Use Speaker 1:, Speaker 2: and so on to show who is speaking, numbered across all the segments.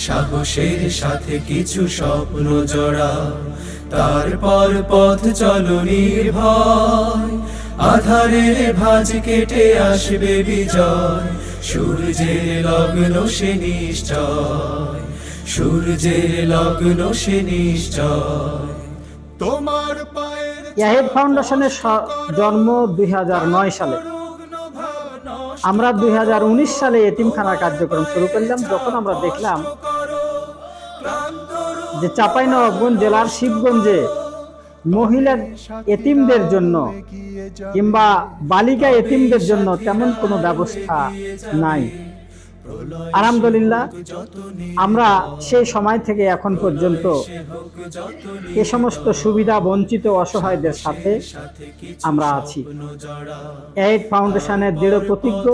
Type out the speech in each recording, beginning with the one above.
Speaker 1: সাহসের সাথে কিছু স্বপ্ন জড়া, তারপর পথ চলো নির্ভয়। আধারের ভাঁজ কেটে আসবে বিজয়, সূর্যের লগ্ন সে নিশ্চয়, সূর্যের লগ্ন সে নিশ্চয়। তোমার পায়ের
Speaker 2: ইয়াহিদ ফাউন্ডেশনের জন্ম 2009 সালে। আমরা 2019 সালে এতিমখানার কার্যক্রম শুরু করলাম, যখন আমরা দেখলাম যে চাঁপাইনবাবগঞ্জ জেলার শিবগঞ্জে মহিলা এতিমদের জন্য কিংবা বালিকা এতিমদের জন্য তেমন কোনো ব্যবস্থা নাই। আলহামদুলিল্লাহ, আমরা সেই সময় থেকে এখন পর্যন্ত এ সমস্ত সুবিধা বঞ্চিত অসহায়দের সাথে আমরা আছি। ইয়াহিদ ফাউন্ডেশনের দৃঢ় প্রতিজ্ঞ।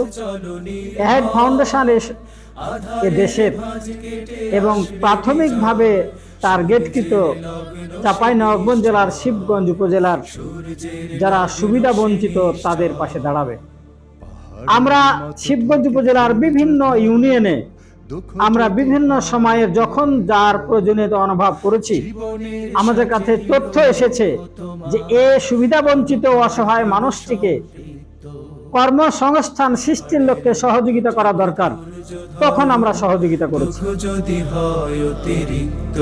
Speaker 2: ইয়াহিদ ফাউন্ডেশন এ দেশের এবং প্রাথমিকভাবে টার্গেটকৃত চাঁপাইনবাবগঞ্জ জেলার শিবগঞ্জ উপজেলার যারা সুবিধা বঞ্চিত তাদের পাশে দাঁড়াবে। আমরা শিবগঞ্জ উপজেলার বিভিন্ন ইউনিয়নে আমরা বিভিন্ন সময়ে যখন যার প্রয়োজনীয়তা অনুভব করেছি, আমাদের কাছে তথ্য এসেছে যে এ সুবিধা বঞ্চিত অসহায় মানুষটিকে কর্মসংস্থান সৃষ্টির লক্ষ্যে সহযোগিতা করা দরকার, তখন আমরা সহযোগিতা করেছি।
Speaker 1: যদি হয় অতিরিক্ত,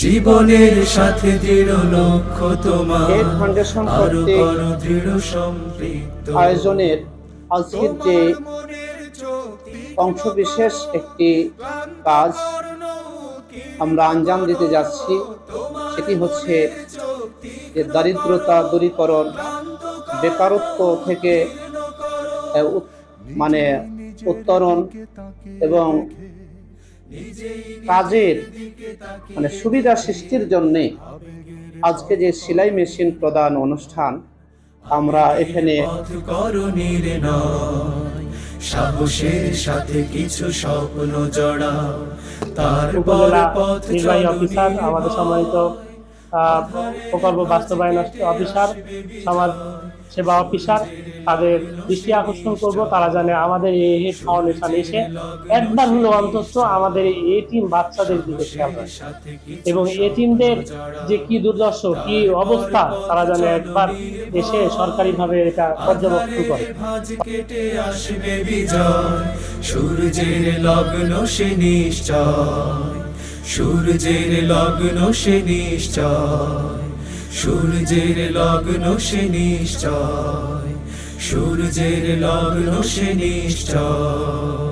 Speaker 1: জীবনের সাথে দৃঢ় লক্ষ্য তোমার,
Speaker 3: ইয়াহিদ ফাউন্ডেশন
Speaker 1: দৃঢ় সম্পৃক্ত
Speaker 3: আয়োজনের আজকের যে অংশবিশেষ একটি কাজ আমরা আঞ্জাম দিতে যাচ্ছি, সেটি হচ্ছে যে দারিদ্রতা দূরীকরণ, বেকারত্ব থেকে উত্তরণ এবং কাজের সুবিধা সৃষ্টির জন্য আজকে যে সেলাই মেশিন প্রদান অনুষ্ঠান, আমরা এখানে
Speaker 1: সাহসের সাথে কিছু স্বপ্ন জড়া, তারপর পথ
Speaker 4: নির্বাহী অফিসার, আমাদের সম্মানিত প্রকল্প বাস্তবায়ন অফিসার, সমাজ সেবা অফিসার, তাদের দৃষ্টি আকর্ষণ করব, তারা জানে আমাদের এই ইয়াহিদ ফাউন্ডেশন এসে একবার হলো অন্তত আমাদের এই এতিম বাচ্চাদের দিকে খেয়াল রাখে এবং এতিমদের যে কি দুর্দশা, কি অবস্থা, তারা জানে একবার এসে সরকারিভাবে এটা পর্যবেক্ষণ করে।
Speaker 1: সূর্যের লগ্ন সে নিশ্চয়, সূর্যের লগ্ন সে নিশ্চয়, সূর্যের লগ্ন সে নিশ্চয়, সূর্যের লগ্ন সে নিশ্চয়।